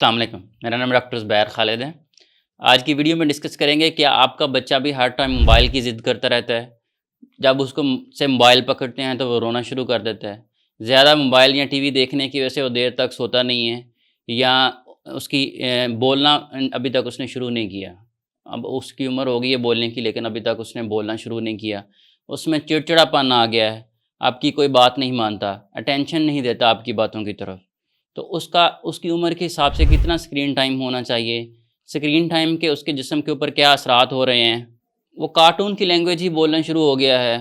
अस्सलाम वालेकुम। मेरा नाम डॉक्टर ज़ुबैर खालिद है। आज की वीडियो में डिस्कस करेंगे कि आपका बच्चा भी हर टाइम मोबाइल की ज़िद करता रहता है। जब उसको से मोबाइल पकड़ते हैं तो वो रोना शुरू कर देता है। ज़्यादा मोबाइल या टीवी देखने की वजह से वो देर तक सोता नहीं है, या उसकी बोलना अभी तक उसने शुरू नहीं किया। अब उसकी उम्र हो गई है बोलने की, लेकिन अभी तक उसने बोलना शुरू नहीं किया। उसमें चिड़चिड़ापन आ गया है, आपकी कोई बात नहीं मानता, अटेंशन नहीं देता आपकी बातों की तरफ। तो उसका उसकी उम्र के हिसाब से कितना स्क्रीन टाइम होना चाहिए, स्क्रीन टाइम के उसके जिस्म के ऊपर क्या असरात हो रहे हैं, वो कार्टून की लैंग्वेज ही बोलना शुरू हो गया है,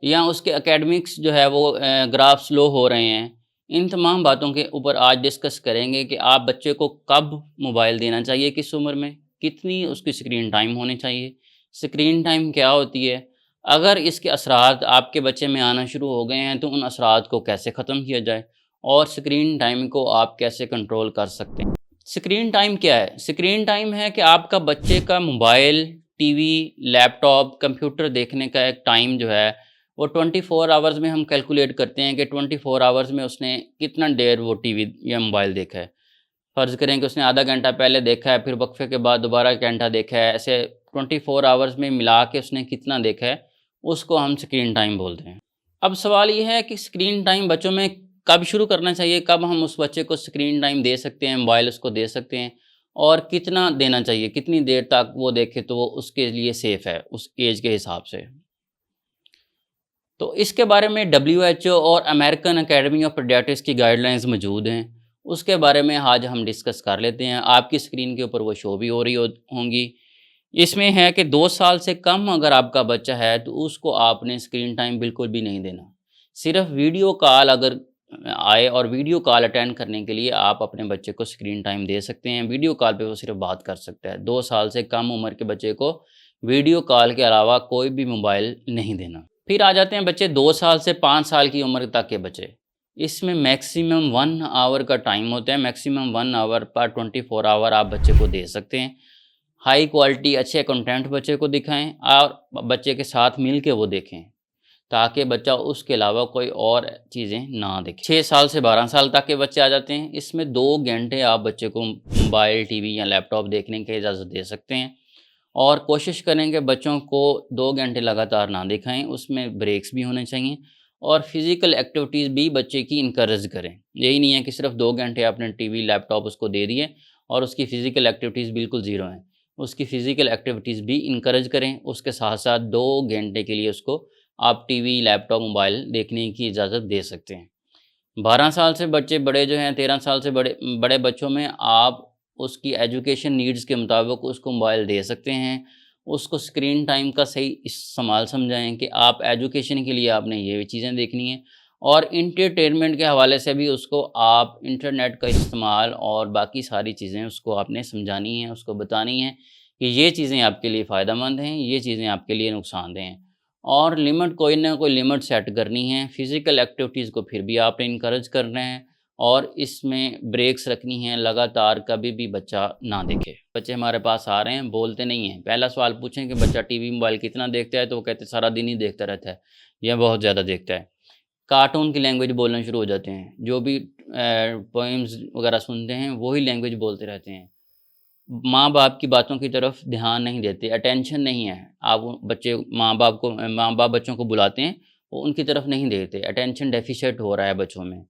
या उसके एकेडमिक्स जो है वो ग्राफ स्लो हो रहे हैं। इन तमाम बातों के ऊपर आज डिस्कस करेंगे कि आप बच्चे को कब मोबाइल देना चाहिए, किस उम्र में, कितनी उसकी स्क्रीन टाइम होनी चाहिए, स्क्रीन टाइम क्या होती है, अगर इसके असरात आपके बच्चे में आना शुरू हो गए हैं तो उन असरात को कैसे ख़त्म किया जाए, और स्क्रीन टाइम को आप कैसे कंट्रोल कर सकते हैं। स्क्रीन टाइम क्या है? स्क्रीन टाइम है कि आपका बच्चे का मोबाइल, टीवी, लैपटॉप, कंप्यूटर देखने का एक टाइम जो है वो 24 आवर्स में हम कैलकुलेट करते हैं कि 24 आवर्स में उसने कितना देर वो टीवी या मोबाइल देखा है। फ़र्ज़ करें कि उसने आधा घंटा पहले देखा है, फिर वक्फ़े के बाद दोबारा 1 घंटा देखा है, ऐसे 24 आवर्स में मिला के उसने कितना देखा है, उसको हम स्क्रीन टाइम बोलते हैं। अब सवाल ये है कि स्क्रीन टाइम बच्चों में कब शुरू करना चाहिए, कब हम उस बच्चे को स्क्रीन टाइम दे सकते हैं, मोबाइल उसको दे सकते हैं, और कितना देना चाहिए, कितनी देर तक वो देखे तो वो उसके लिए सेफ़ है, उस एज के हिसाब से। तो इसके बारे में डब्ल्यूएचओ और अमेरिकन अकेडमी ऑफ पीडियाट्रिक्स की गाइडलाइंस मौजूद हैं। उसके बारे में आज हम डिस्कस कर लेते हैं। आपकी स्क्रीन के ऊपर वो शो भी हो रही होंगी। इसमें है कि 2 साल से कम अगर आपका बच्चा है तो उसको आपने स्क्रीन टाइम बिल्कुल भी नहीं देना। सिर्फ़ वीडियो कॉल अगर आए और वीडियो कॉल अटेंड करने के लिए आप अपने बच्चे को स्क्रीन टाइम दे सकते हैं। वीडियो कॉल पे वो सिर्फ़ बात कर सकता है। 2 साल से कम उम्र के बच्चे को वीडियो कॉल के अलावा कोई भी मोबाइल नहीं देना। फिर आ जाते हैं बच्चे 2 साल से 5 साल की उम्र तक के बच्चे। इसमें मैक्सिमम 1 आवर का टाइम होता है, मैक्सिमम 1 आवर पर 24 आवर आप बच्चे को दे सकते हैं। हाई क्वालिटी अच्छे कंटेंट बच्चे को दिखाएँ और बच्चे के साथ मिल के वो देखें, ताकि बच्चा उसके अलावा कोई और चीज़ें ना देखे। 6 साल से 12 साल तक के बच्चे आ जाते हैं। इसमें 2 घंटे आप बच्चे को मोबाइल, टीवी या लैपटॉप देखने की इजाज़त दे सकते हैं। और कोशिश करें कि बच्चों को 2 घंटे लगातार ना दिखाएँ, उसमें ब्रेक्स भी होने चाहिए, और फिज़िकल एक्टिविटीज़ भी बच्चे की इनकरेज करें। यही नहीं है कि सिर्फ़ 2 घंटे आपने टीवी, लैपटॉप उसको दे दिए और उसकी फ़िज़िकल एक्टिविटीज़ बिल्कुल ज़ीरो हैं। उसकी फ़िज़िकल एक्टिविटीज़ भी इनकरेज करें, उसके साथ-साथ 2 घंटे के लिए उसको आप टीवी, लैपटॉप, मोबाइल देखने की इजाज़त दे सकते हैं। 12 साल से बच्चे बड़े जो हैं, 13 साल से बड़े बड़े बच्चों में आप उसकी एजुकेशन नीड्स के मुताबिक उसको मोबाइल दे सकते हैं। उसको स्क्रीन टाइम का सही इस्तेमाल समझाएँ कि आप एजुकेशन के लिए आपने ये चीज़ें देखनी है, और एंटरटेनमेंट के हवाले से भी उसको आप इंटरनेट का इस्तेमाल और बाकी सारी चीज़ें उसको आपने समझानी हैं, उसको बतानी हैं कि ये चीज़ें आपके लिए फ़ायदेमंद हैं, ये चीज़ें आपके लिए नुकसानदेह हैं। और लिमिट, कोई ना कोई लिमिट सेट करनी है। फ़िज़िकल एक्टिविटीज़ को फिर भी आपने इनकरेज करना है, और इसमें ब्रेक्स रखनी है, लगातार कभी भी बच्चा ना देखे। बच्चे हमारे पास आ रहे हैं, बोलते नहीं हैं। पहला सवाल पूछें कि बच्चा टीवी, मोबाइल कितना देखता है, तो वो कहते हैं सारा दिन ही देखता रहता है या बहुत ज़्यादा देखता है। कार्टून की लैंग्वेज बोलना शुरू हो जाते हैं। जो भी पोएम्स वगैरह सुनते हैं, वही लैंग्वेज बोलते रहते हैं। माँ-बाप की बातों की तरफ ध्यान नहीं देते, अटेंशन नहीं है। आप वो बच्चे माँ-बाप बच्चों को बुलाते हैं, वो उनकी तरफ नहीं देखते, अटेंशन डेफ़िसिट हो रहा है बच्चों में।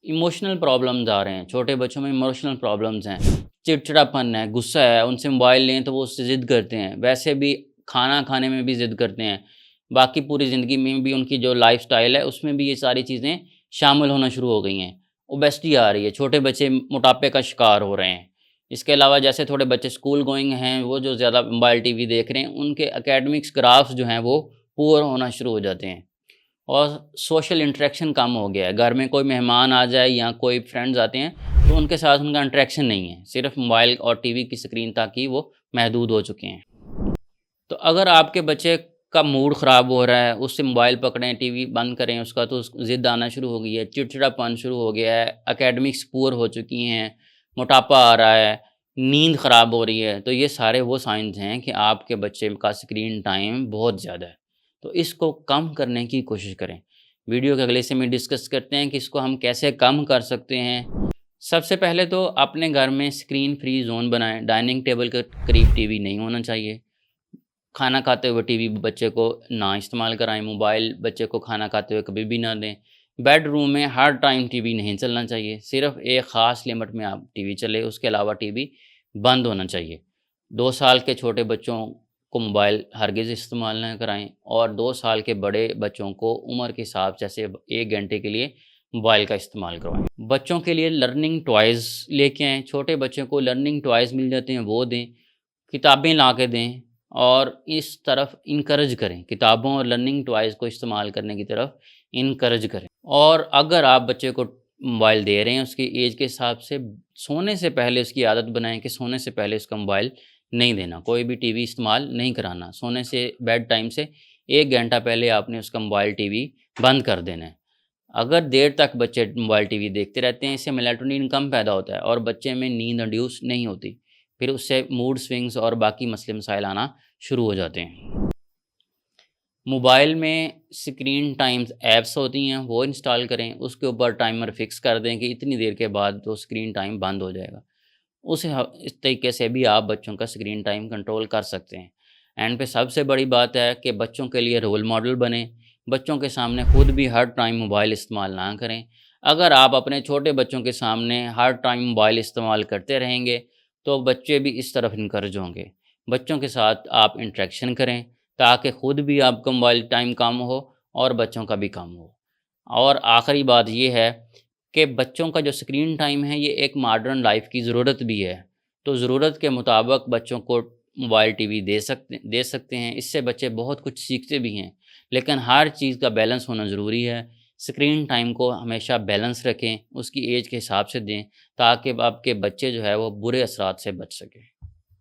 इमोशनल प्रॉब्लम्स आ रहे हैं, छोटे बच्चों में इमोशनल प्रॉब्लम्स हैं, चिड़चिड़ापन है, गुस्सा है, उनसे मोबाइल लें तो वो उससे ज़िद करते हैं। वैसे भी खाना खाने में भी ज़िद करते हैं। बाकी पूरी ज़िंदगी में भी उनकी जो लाइफ़स्टाइल है, उसमें भी ये सारी चीज़ें शामिल होना शुरू हो गई हैं। ओबेसिटी आ रही है, छोटे बच्चे मोटापे का शिकार हो रहे हैं। इसके अलावा जैसे थोड़े बच्चे स्कूल गोइंग हैं, वो जो ज़्यादा मोबाइल, टीवी देख रहे हैं, उनके एकेडमिक्स ग्राफ्स जो हैं वो पुअर होना शुरू हो जाते हैं। और सोशल इंटरेक्शन कम हो गया है। घर में कोई मेहमान आ जाए या कोई फ्रेंड्स आते हैं, तो उनके साथ उनका इंटरेक्शन नहीं है। सिर्फ़ मोबाइल और टीवी की स्क्रीन तक ही वो महदूद हो चुके हैं। तो अगर आपके बच्चे का मूड ख़राब हो रहा है, उससे मोबाइल पकड़ें, टीवी बंद करें उसका, तो उस ज़िद आना शुरू हो गई है, चिड़चिड़ापन शुरू हो गया है, एकेडमिक्स पुअर हो चुकी हैं, मोटापा आ रहा है, नींद ख़राब हो रही है, तो ये सारे वो साइन्स हैं कि आपके बच्चे का स्क्रीन टाइम बहुत ज़्यादा है। तो इसको कम करने की कोशिश करें। वीडियो के अगले हिस्से में डिस्कस करते हैं कि इसको हम कैसे कम कर सकते हैं। सबसे पहले तो अपने घर में स्क्रीन फ्री ज़ोन बनाएँ, डाइनिंग टेबल के करीब टीवी नहीं होना चाहिए। खाना खाते हुए टीवी बच्चे को ना इस्तेमाल कराएँ, मोबाइल बच्चे को खाना खाते हुए कभी भी ना दें। बेडरूम में हर टाइम टीवी नहीं चलना चाहिए, सिर्फ़ एक ख़ास लिमिट में आप टीवी चले, उसके अलावा टीवी बंद होना चाहिए। 2 साल के छोटे बच्चों को मोबाइल हरगिज़ इस्तेमाल ना कराएँ और 2 साल के बड़े बच्चों को उम्र के हिसाब जैसे 1 घंटे के लिए मोबाइल का इस्तेमाल करवाएँ। बच्चों के लिए लर्निंग टॉयज़ लेके आएँ, छोटे बच्चों को लर्निंग टॉयज़ मिल जाते हैं वो दें, किताबें ला के दें और इस तरफ इनकरेज करें, किताबों और लर्निंग टॉयज़ को इस्तेमाल करने की तरफ इनकरेज करें। और अगर आप बच्चे को मोबाइल दे रहे हैं उसकी एज के हिसाब से, सोने से पहले उसकी आदत बनाएँ कि सोने से पहले उसका मोबाइल नहीं देना, कोई भी टीवी इस्तेमाल नहीं कराना। सोने से बेड टाइम से 1 घंटा पहले आपने उसका मोबाइल, टीवी बंद कर देना है। अगर देर तक बच्चे मोबाइल, टीवी देखते रहते हैं, इससे मेलाटोनिन कम पैदा होता है और बच्चे में नींद इंड्यूस नहीं होती। फिर उससे मूड स्विंग्स और बाकी मसले मसाइल आना शुरू हो जाते हैं। मोबाइल में स्क्रीन टाइम्स ऐप्स होती हैं, वो इंस्टॉल करें, उसके ऊपर टाइमर फिक्स कर दें कि इतनी देर के बाद तो स्क्रीन टाइम बंद हो जाएगा। इस तरीके से भी आप बच्चों का स्क्रीन टाइम कंट्रोल कर सकते हैं। एंड पे सबसे बड़ी बात है कि बच्चों के लिए रोल मॉडल बने, बच्चों के सामने खुद भी हर टाइम मोबाइल इस्तेमाल ना करें। अगर आप अपने छोटे बच्चों के सामने हर टाइम मोबाइल इस्तेमाल करते रहेंगे, तो बच्चे भी इस तरफ इनकरेज होंगे। बच्चों के साथ आप इंटरेक्शन करें, ताकि खुद भी आपका मोबाइल टाइम कम हो और बच्चों का भी कम हो। और आखिरी बात ये है कि बच्चों का जो स्क्रीन टाइम है ये एक मॉडर्न लाइफ की ज़रूरत भी है। तो ज़रूरत के मुताबिक बच्चों को मोबाइल, टीवी दे सकते हैं। इससे बच्चे बहुत कुछ सीखते भी हैं। लेकिन हर चीज़ का बैलेंस होना ज़रूरी है। स्क्रीन टाइम को हमेशा बैलेंस रखें, उसकी एज के हिसाब से दें, ताकि आपके बच्चे जो है वो बुरे असरात से बच सकें।